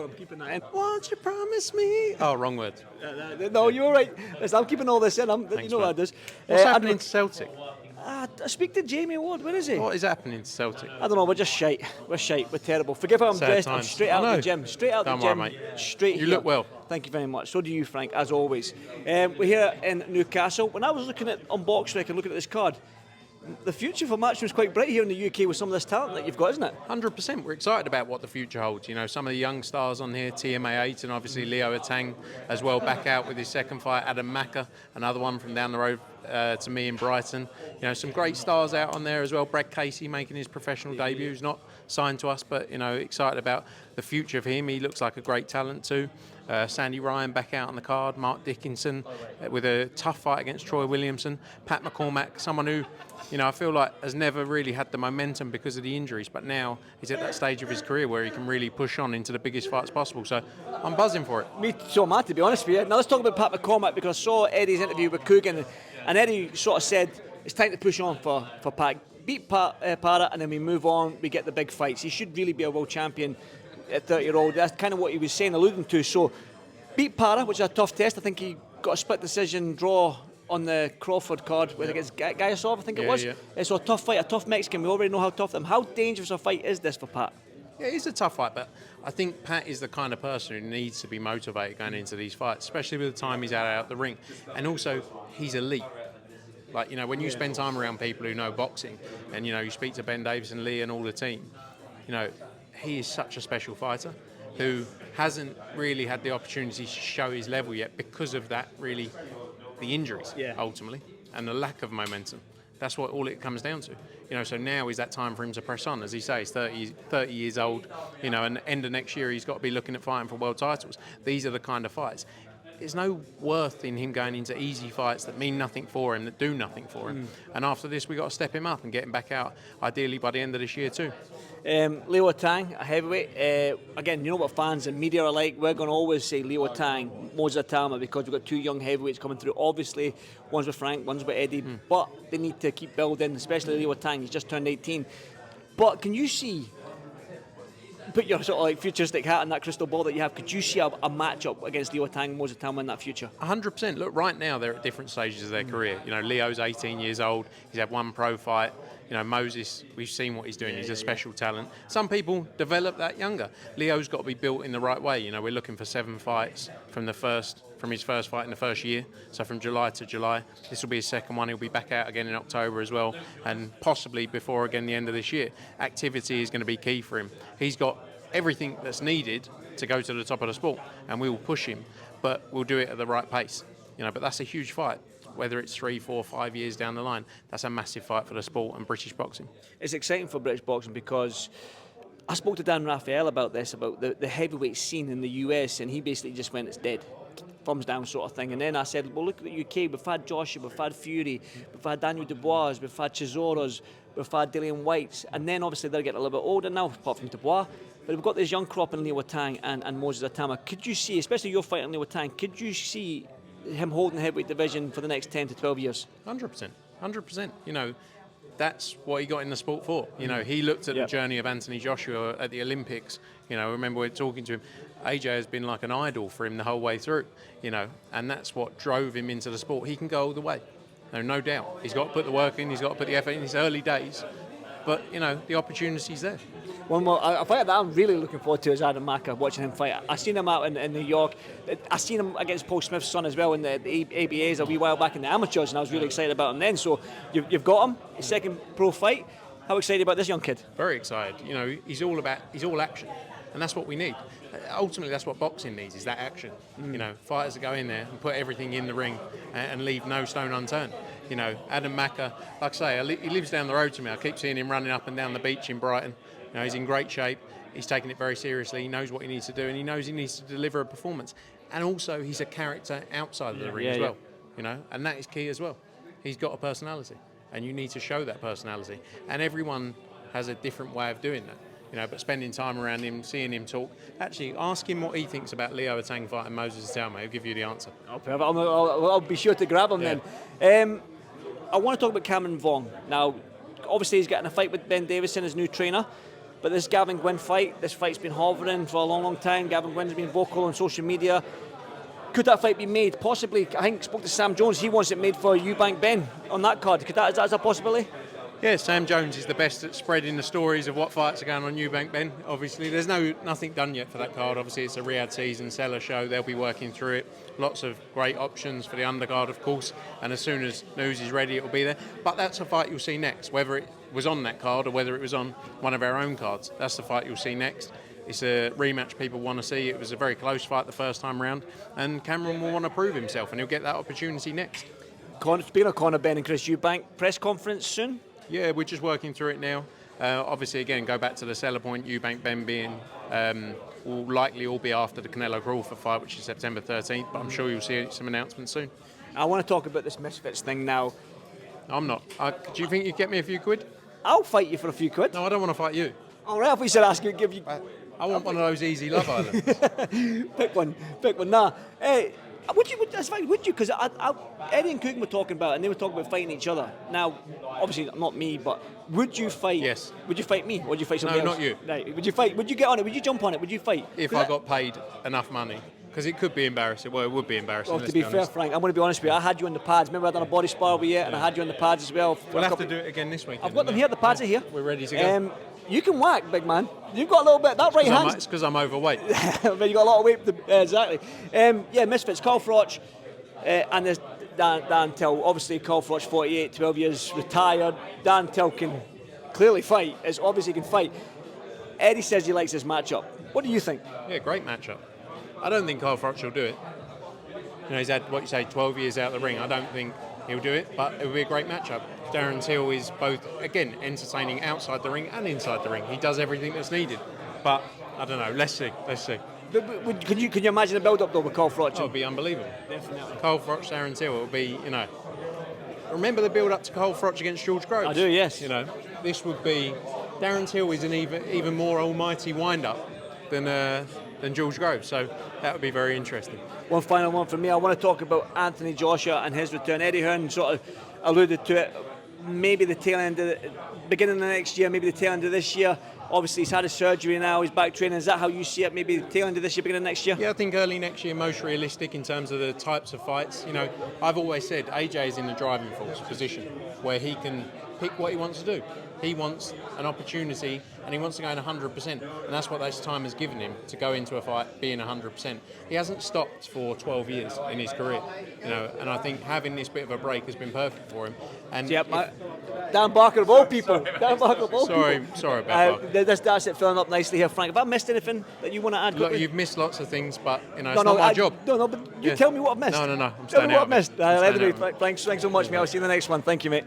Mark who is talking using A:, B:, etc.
A: I'm keeping that in. Won't you promise me?
B: Oh, wrong word.
A: No, you're right. Listen, I'm keeping all this in.
B: Thanks,
A: you know what that does.
B: What's happening to Celtic?
A: I speak to Jamie Ward. Where is he?
B: What is happening to Celtic?
A: I don't know. We're just shite. We're shite. We're terrible. Forgive how I'm
B: Sad
A: dressed. I'm
B: times.
A: straight out of the gym. Straight out
B: Don't
A: the gym.
B: worry, mate.
A: Straight
B: You
A: here.
B: look well.
A: Thank you very much. So do you, Frank, as always. We're here in Newcastle. When I was looking at on BoxRec and looking at this card, the future for Matchroom is quite bright here in the UK with some of this talent that you've got, isn't it?
B: 100%. We're excited about what the future holds. You know, some of the young stars on here, TMA8 and obviously Leo Atang as well, back out with his second fight. Adam Macka, another one from down the road to me in Brighton. You know, some great stars out on there as well. Brad Casey making his professional debut. He's not signed to us, but, you know, excited about the future of him. He looks like a great talent too. Sandy Ryan back out on the card. Mark Dickinson with a tough fight against Troy Williamson. Pat McCormack, someone who, you know, I feel like has never really had the momentum because of the injuries, but now he's at that stage of his career where he can really push on into the biggest fights possible. So I'm buzzing for it.
A: Me so am I, to be honest with you. Now let's talk about Pat McCormack, because I saw Eddie's interview with Coogan, and Eddie sort of said it's time to push on for Pat. Beat Para, and then we move on, we get the big fights. He should really be a world champion at 30-year-old. That's kind of what he was saying, alluding to. So beat Para, which is a tough test. I think he got a split decision draw on the Crawford card against Gayasov, I think it was. Yeah. So a tough fight, a tough Mexican. We already know how tough them. How dangerous a fight is this for Pat?
B: Yeah, it's a tough fight, but I think Pat is the kind of person who needs to be motivated going into these fights, especially with the time he's out the ring. And also, he's elite. Like, you know, when you spend time around people who know boxing, and, you know, you speak to Ben Davis and Lee and all the team, you know, he is such a special fighter who hasn't really had the opportunity to show his level yet because of that, really, the injuries, ultimately, and the lack of momentum. That's what all it comes down to. You know, so now is that time for him to press on. As he says, 30 years old, you know, and end of next year he's got to be looking at fighting for world titles. These are the kind of fights. There's no worth in him going into easy fights that mean nothing for him, that do nothing for him. And after this, we've got to step him up and get him back out, ideally by the end of this year too.
A: Leo Atang, a heavyweight. Again, you know what fans and media are like. We're going to always say Leo Atang, Moses Atama, because we've got two young heavyweights coming through. Obviously, one's with Frank, one's with Eddie, but they need to keep building, especially Leo Atang. He's just turned 18. But can you see, put your sort of like futuristic hat on that crystal ball that you have, could you see a match-up against Leo Atang and Moses Atama in that future?
B: 100%. Look, right now they're at different stages of their career. You know, Leo's 18 years old. He's had one pro fight. You know, Moses, we've seen what he's doing. He's a special talent. Some people develop that younger. Leo's got to be built in the right way. You know, we're looking for 7 fights from his first fight in the first year. So from July to July. This will be his second one. He'll be back out again in October as well, and possibly before again the end of this year. Activity is going to be key for him. He's got everything that's needed to go to the top of the sport, and we will push him, but we'll do it at the right pace. You know, but that's a huge fight. Whether it's 3, 4, 5 years down the line, that's a massive fight for the sport and British boxing. It's
A: exciting for British boxing because I spoke to Dan Raphael about this, about the heavyweight scene in the US, and he basically just went, it's dead. Thumbs down sort of thing. And then I said, well, look at the UK. We've had Joshua, we've had Fury, we've had Daniel Dubois, we've had Chisoros, we've had Dillian Whites, and then obviously they're getting a little bit older now, apart from Dubois. But we've got this young crop in Leo Atang and Moses Atama. Could you see, especially your fight in Leo Atang, could you see him holding the heavyweight division for the next 10 to 12 years?
B: 100%. 100%. You know, that's what he got in the sport for. You know, he looked at the journey of Anthony Joshua at the Olympics. You know, I remember we were talking to him. AJ has been like an idol for him the whole way through, you know, and that's what drove him into the sport. He can go all the way. No doubt. He's got to put the work in, he's got to put the effort in his early days. But, you know, the opportunity's there.
A: One more, a fight that I'm really looking forward to is Adam Macka, watching him fight. I seen him out in New York. I seen him against Paul Smith's son as well in the ABAs a wee while back in the amateurs, and I was really excited about him then. So you've got him, his second pro fight. How excited about this young kid?
B: Very excited. You know, he's all action, and that's what we need. Ultimately, that's what boxing needs, is that action. You know, fighters that go in there and put everything in the ring and leave no stone unturned. You know, Adam Macka, like I say, he lives down the road to me. I keep seeing him running up and down the beach in Brighton. You know, he's in great shape. He's taking it very seriously. He knows what he needs to do, and he knows he needs to deliver a performance. And also, he's a character outside of the ring as well. You know, and that is key as well. He's got a personality, and you need to show that personality. And everyone has a different way of doing that. You know, but spending time around him, seeing him talk. Actually, ask him what he thinks about Leo Atang fighting Moses Atama. He'll give you the answer.
A: I'll be sure to grab him then. I want to talk about Cameron Vaughn. Now, obviously he's getting a fight with Ben Davison, his new trainer. But this Gavin Gwynn fight, this fight's been hovering for a long, long time. Gavin Gwynn's been vocal on social media. Could that fight be made? Possibly. I think I spoke to Sam Jones. He wants it made for Eubank Ben on that card. Is that a possibility?
B: Yeah, Sam Jones is the best at spreading the stories of what fights are going on Eubank Ben. Obviously, there's nothing done yet for that card. Obviously, it's a Riyadh season seller show. They'll be working through it. Lots of great options for the undercard, of course. And as soon as news is ready, it'll be there. But that's a fight you'll see next, whether it was on that card or whether it was on one of our own cards. That's the fight you'll see next. It's a rematch people want to see. It was a very close fight the first time round, and Cameron will want to prove himself, and he'll get that opportunity next.
A: Speaking of Conor Ben and Chris Eubank, press conference soon?
B: Yeah, we're just working through it now. Obviously, again, go back to the seller point, Eubank Ben being will likely all be after the Canelo Crawford fight, which is September 13th, but I'm sure you'll see some announcements soon.
A: I want to talk about this Misfits thing now.
B: I'm not. Do you think you'd get me a few quid?
A: I'll fight you for a few quid.
B: No, I don't want to fight you.
A: All right, if we said ask you, give you...
B: I want one of those easy Love Islands.
A: Pick one. Nah. Hey, would you? That's fine. Would you? Because Eddie and Coogan were talking about it, and they were talking about fighting each other. Now, obviously not me, but would you fight?
B: Yes.
A: Would you fight me? Or would you fight somebody else?
B: No, not you.
A: Right. Would you fight? Would you get on it? Would you jump on it? Would you fight?
B: If I got paid enough money. Because it could be embarrassing. Well, it would be embarrassing.
A: Well, to be fair, Frank, I'm going to be honest with you. I had you on the pads. Remember I done a body spar with you, and I had you on the pads as well.
B: We'll have to do it again this week.
A: I've got them here. The pads are here.
B: We're ready to go.
A: You can whack, big man. You've got a little bit. That right hand.
B: It's because I'm overweight.
A: But you got a lot of weight. Exactly. Yeah, Misfits. Carl Froch, and there's Dan Till. Obviously, Carl Froch, 48, 12 years retired. Dan Till can clearly fight. It's obviously he can fight. Eddie says he likes this matchup. What do you think?
B: Yeah, great matchup. I don't think Carl Froch will do it. You know, he's had, 12 years out of the ring. I don't think he'll do it, but it will be a great matchup. Darren Till is both, again, entertaining outside the ring and inside the ring. He does everything that's needed. But, I don't know, let's see.
A: But can you imagine a build-up, though, with Carl Froch?
B: It would be unbelievable.
A: Definitely.
B: Carl Froch, Darren Till, it will be, you know... Remember the build-up to Carl Froch against George Groves?
A: I do, yes.
B: You know, this would be... Darren Till is an even more almighty wind-up than George Groves, so that would be very interesting.
A: One final one from me. I want to talk about Anthony Joshua and his return. Eddie Hearn sort of alluded to it. Maybe the tail end of beginning of the next year, maybe the tail end of this year. Obviously, he's had his surgery now. He's back training. Is that how you see it? Maybe the tail end of this year, beginning of next year.
B: Yeah, I think early next year, most realistic in terms of the types of fights. You know, I've always said AJ is in the driving force position where he can pick what he wants to do. He wants an opportunity and he wants to go in 100%, and that's what this time has given him to go into a fight being 100%. He hasn't stopped for 12 years in his career, you know, and I think having this bit of a break has been perfect for him. And
A: Dan Barker of all people. Dan Barker of all people.
B: Sorry about that.
A: That's it filling up nicely here, Frank. Have I missed anything that you want to add?
B: Look, you've missed lots of things, but you know, it's not my job.
A: No, but you tell me what I've missed.
B: No, I'm
A: tell me what I've
B: missed.
A: Anyway, thanks so much, mate. I'll see you in the next one. Thank you, mate.